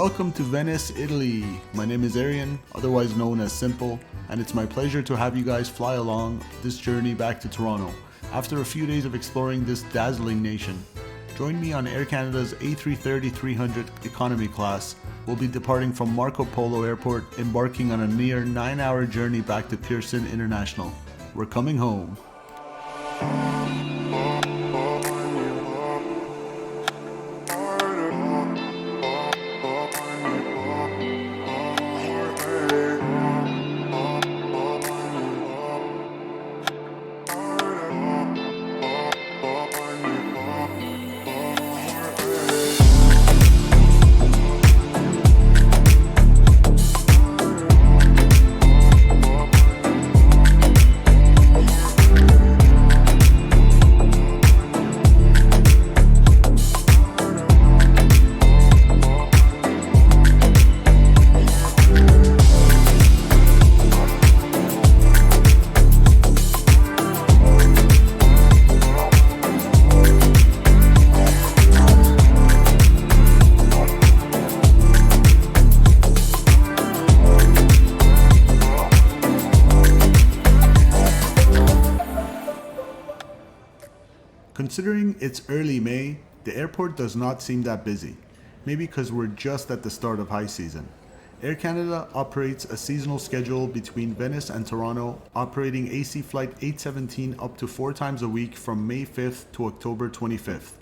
Welcome to Venice, Italy. My name is Arian, otherwise known as Simple, and it's my pleasure to have you guys fly along this journey back to Toronto after a few days of exploring this dazzling nation. Join me on Air Canada's A330-300 economy class. We'll be departing from Marco Polo Airport, embarking on a near 9-hour journey back to Pearson International. We're coming home. Considering it's early May, the airport does not seem that busy, maybe because we're just at the start of high season. Air Canada operates a seasonal schedule between Venice and Toronto, operating AC Flight 817 up to 4 times a week from May 5th to October 25th.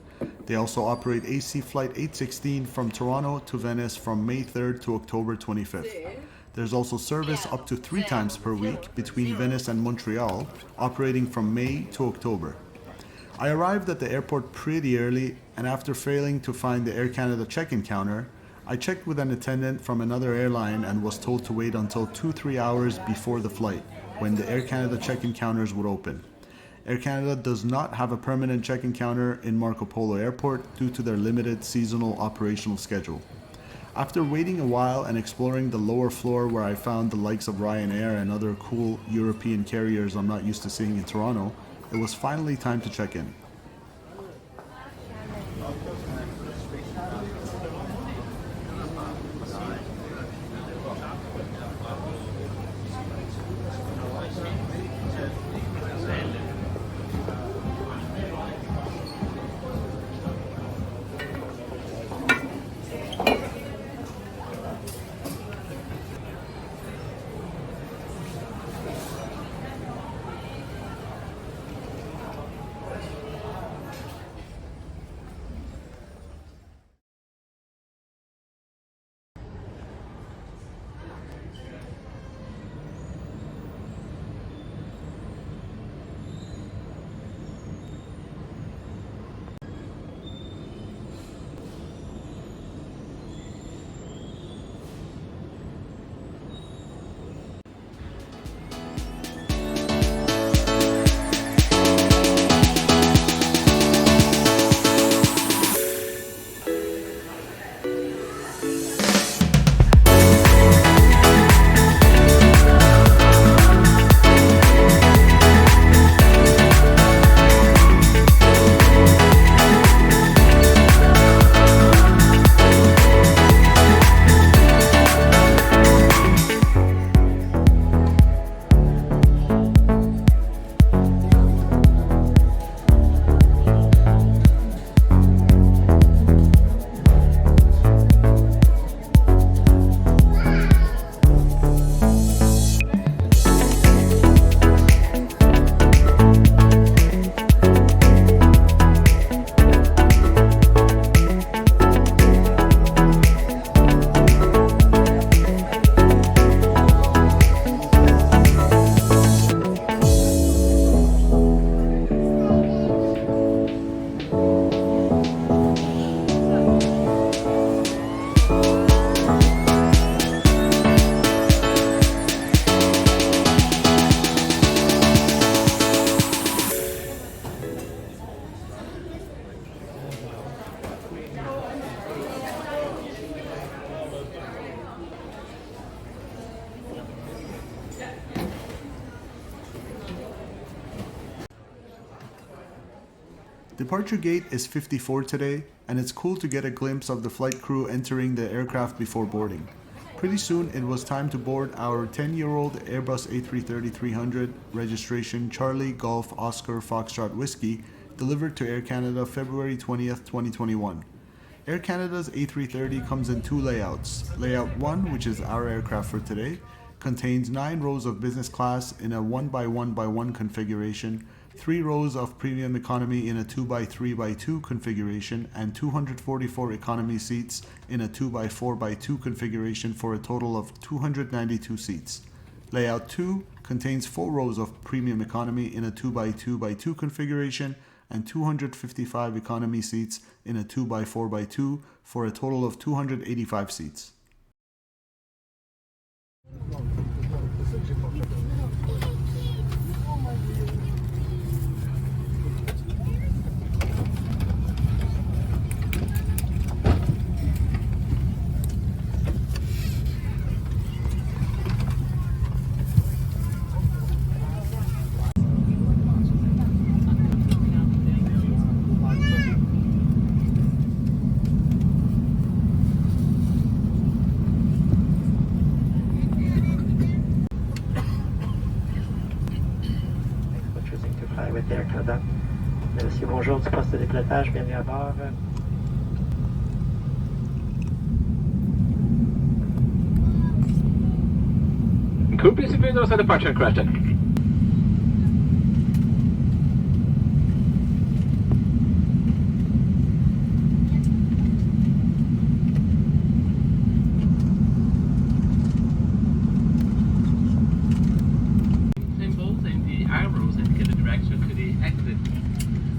They also operate AC Flight 816 from Toronto to Venice from May 3rd to October 25th. There's also service up to 3 times per week between Venice and Montreal, operating from May to October. I arrived at the airport pretty early, and after failing to find the Air Canada check-in counter, I checked with an attendant from another airline and was told to wait until 2-3 hours before the flight, when the Air Canada check-in counters would open. Air Canada does not have a permanent check-in counter in Marco Polo Airport due to their limited seasonal operational schedule. After waiting a while and exploring the lower floor where I found the likes of Ryanair and other cool European carriers I'm not used to seeing in Toronto, it was finally time to check in. Departure gate is 54 today, and it's cool to get a glimpse of the flight crew entering the aircraft before boarding. Pretty soon it was time to board our 10-year-old Airbus A330-300, registration Charlie Golf Oscar Foxtrot Whiskey, delivered to Air Canada February 20th, 2021. Air Canada's A330 comes in two layouts. Layout 1, which is our aircraft for today, contains 9 rows of business class in a 1x1x1 configuration, 3 rows of premium economy in a 2x3x2 configuration, and 244 economy seats in a 2x4x2 configuration for a total of 292 seats. Layout 2 contains 4 rows of premium economy in a 2x2x2 configuration and 255 economy seats in a 2x4x2 for a total of 285 seats. With Air Canada. Monsieur, bonjour du poste de dépilotage, bienvenue à bord. Crew, please include those at departure and crash deck.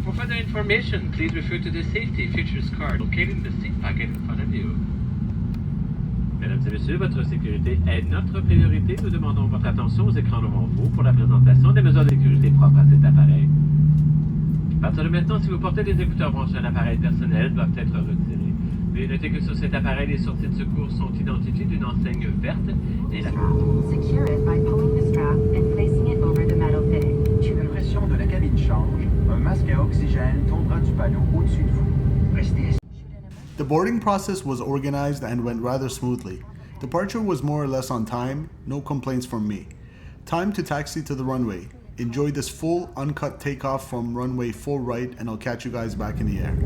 For further information, please refer to the safety features card located in the seat pocket in front of you. Mesdames et messieurs, votre sécurité est notre priorité. Nous demandons votre attention aux écrans devant vous pour la présentation des mesures de sécurité propres à cet appareil. À partir de maintenant, si vous portez des écouteurs branchés à un appareil personnel, doivent être retirés. Veuillez noter que sur cet appareil, les sorties de secours sont identifiées d'une enseigne verte et la... Secure it by pulling the strap and placing it over the metal fitting. Si la pression de la cabine change, un masque à oxygène tombera du panneau au-dessus de vous. Restez assis. The boarding process was organized and went rather smoothly. Departure was more or less on time, no complaints from me. Time to taxi to the runway. Enjoy this full, uncut takeoff from runway 4 right, and I'll catch you guys back in the air.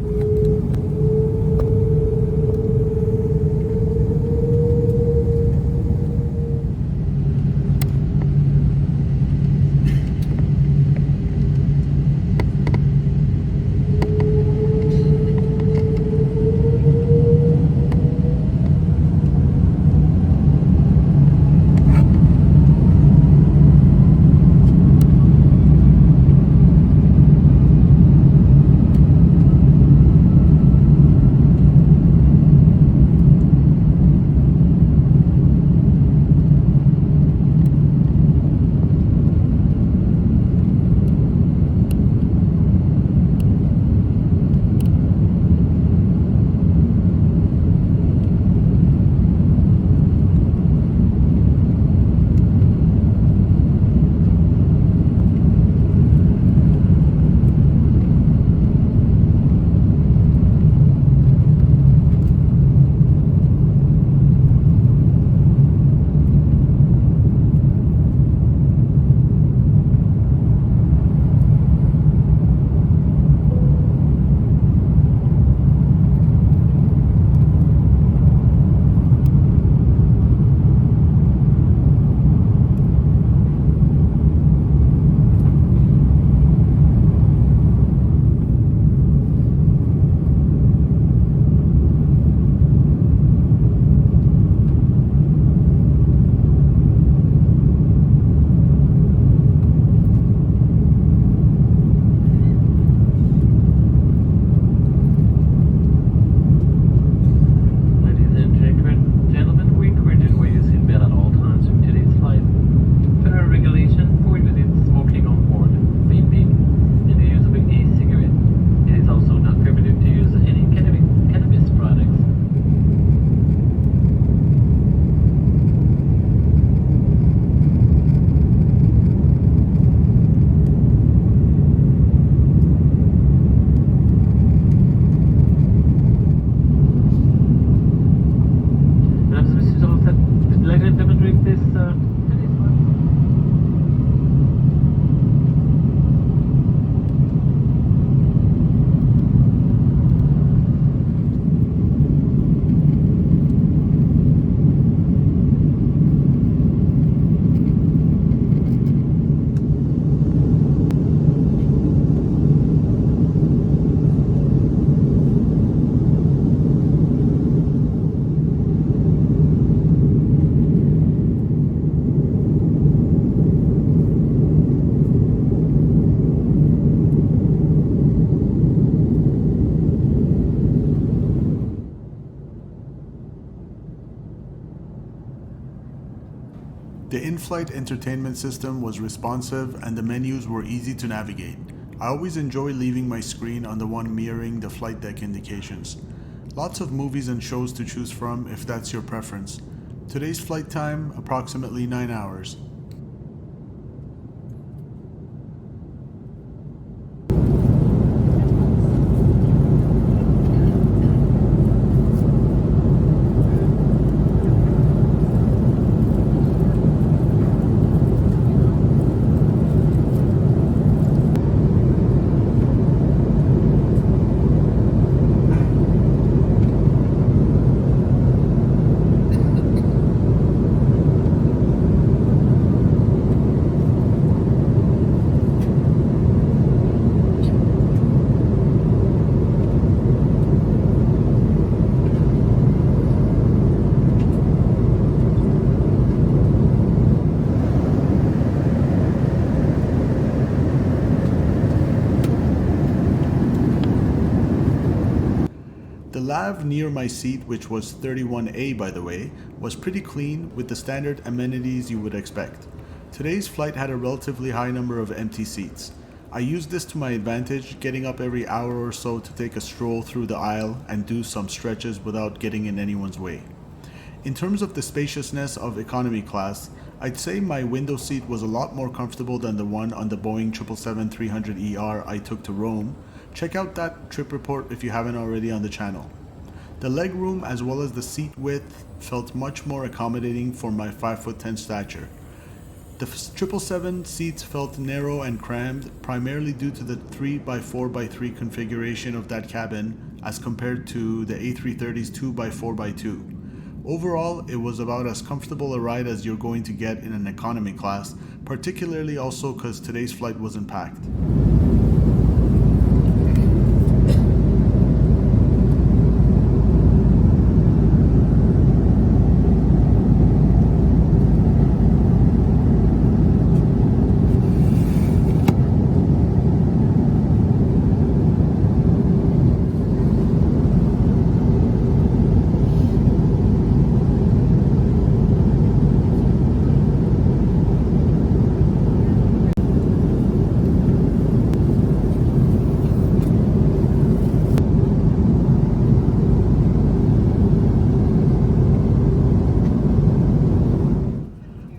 The in-flight entertainment system was responsive and the menus were easy to navigate. I always enjoy leaving my screen on the one mirroring the flight deck indications. Lots of movies and shows to choose from if that's your preference. Today's flight time, approximately 9 hours. The lav near my seat, which was 31A by the way, was pretty clean with the standard amenities you would expect. Today's flight had a relatively high number of empty seats. I used this to my advantage, getting up every hour or so to take a stroll through the aisle and do some stretches without getting in anyone's way. In terms of the spaciousness of economy class, I'd say my window seat was a lot more comfortable than the one on the Boeing 777-300ER I took to Rome. Check out that trip report if you haven't already on the channel. The legroom as well as the seat width felt much more accommodating for my 5'10" stature. The 777 seats felt narrow and crammed, primarily due to the 3x4x3 configuration of that cabin as compared to the A330's 2x4x2. Overall, it was about as comfortable a ride as you're going to get in an economy class, particularly also because today's flight wasn't packed.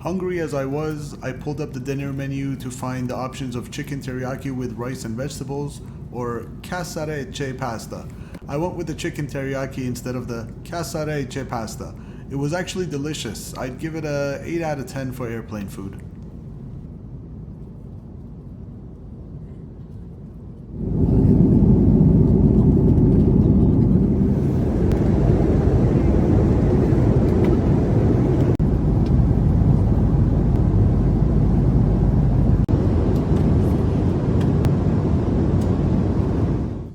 Hungry as I was, I pulled up the dinner menu to find the options of chicken teriyaki with rice and vegetables or casarecce pasta. I went with the chicken teriyaki instead of the casarecce pasta. It was actually delicious. I'd give it a 8 out of 10 for airplane food.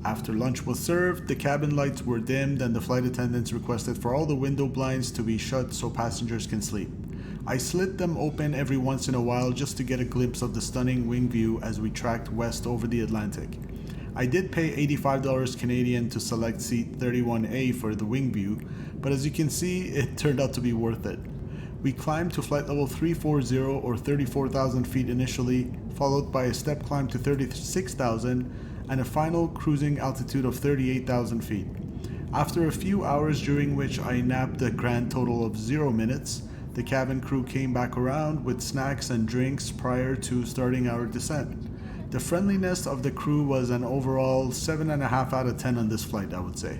After lunch was served, the cabin lights were dimmed and the flight attendants requested for all the window blinds to be shut so passengers can sleep. I slit them open every once in a while just to get a glimpse of the stunning wing view as we tracked west over the Atlantic. I did pay $85 Canadian to select seat 31A for the wing view, but as you can see, it turned out to be worth it. We climbed to flight level 340 or 34,000 feet initially, followed by a step climb to 36,000 and a final cruising altitude of 38,000 feet. After a few hours during which I napped a grand total of 0 minutes, the cabin crew came back around with snacks and drinks prior to starting our descent. The friendliness of the crew was an overall 7.5 out of 10 on this flight, I would say.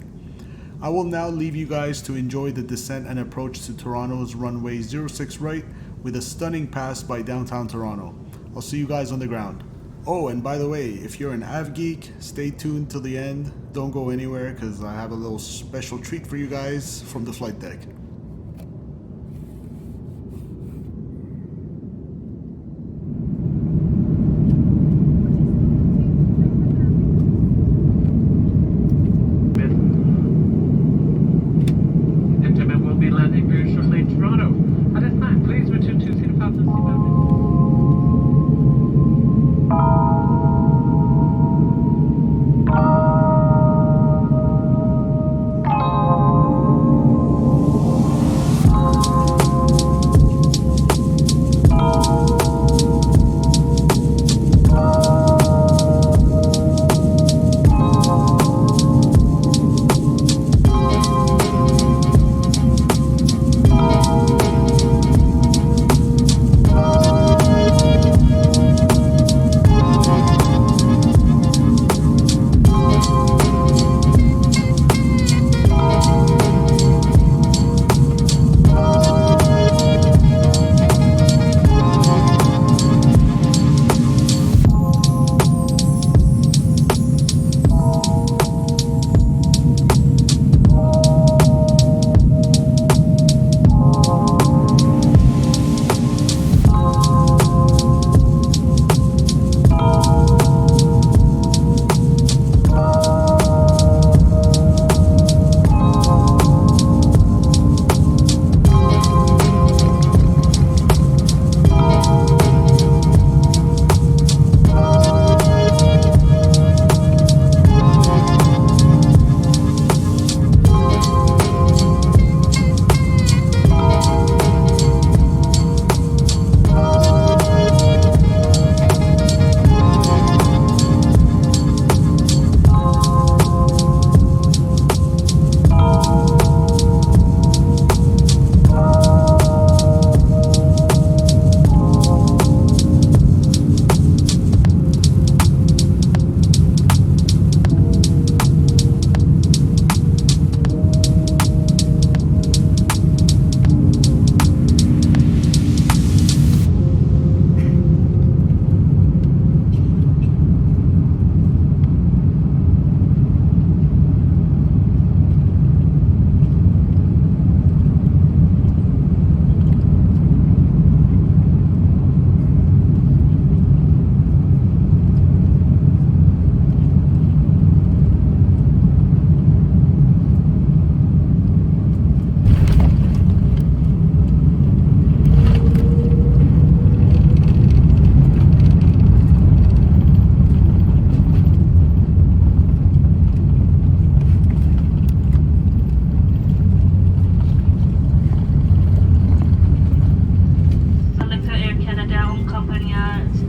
I will now leave you guys to enjoy the descent and approach to Toronto's runway 06 right with a stunning pass by downtown Toronto. I'll see you guys on the ground. Oh, and by the way, if you're an Av geek, stay tuned till the end. Don't go anywhere because I have a little special treat for you guys from the flight deck. Gentlemen, we'll be landing very shortly in Toronto. At this time, please return to seat fasten seatbelt.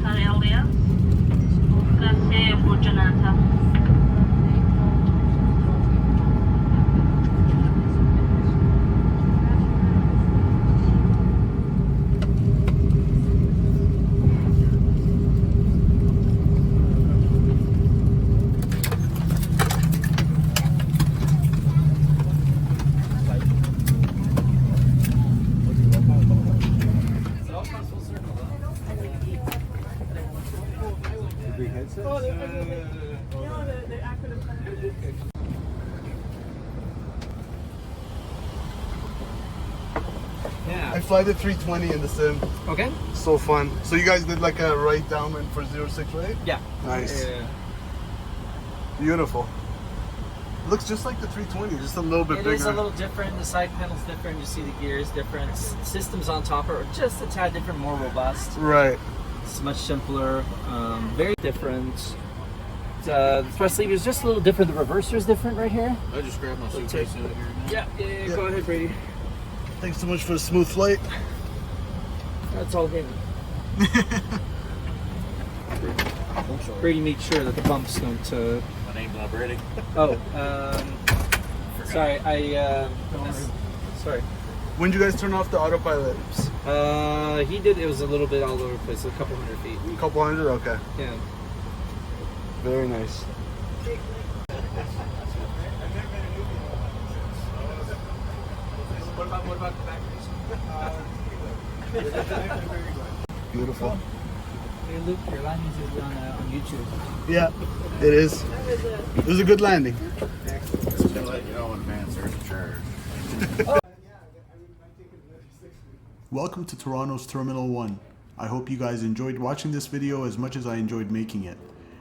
Qatar Airways. Classe Bujanata. I fly the 320 in the sim. Okay. So fun. So you guys did like a right downwind for 06, right? Yeah. Nice. Beautiful. Looks just like the 320, just a little bit bigger. It is a little different. The side panel's different. You see the gears different. Systems on top are just a tad different, more robust. Right. It's much simpler. Very different. The thrust lever is just a little different. The reverser is different right here. I just grabbed my suitcase out here. Yeah. Go ahead, Brady. Thanks so much for the smooth flight. That's all him. Brady made sure that the bumps don't. My name's not Brady. Oh, sorry. Sorry. When did you guys turn off the autopilot? He did. It was a little bit all over the place. A couple hundred feet. A couple hundred? Okay. Yeah. Very nice. What about the batteries? Beautiful. Hey Luke, your landings is on YouTube. Yeah, it is. It was a good landing. Just gonna let you know in advance there's a charge. Welcome to Toronto's Terminal 1. I hope you guys enjoyed watching this video as much as I enjoyed making it.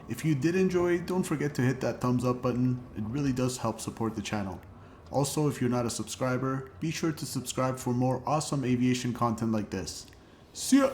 If you did enjoy, don't forget to hit that thumbs up button. It really does help support the channel. Also, if you're not a subscriber, be sure to subscribe for more awesome aviation content like this. See ya!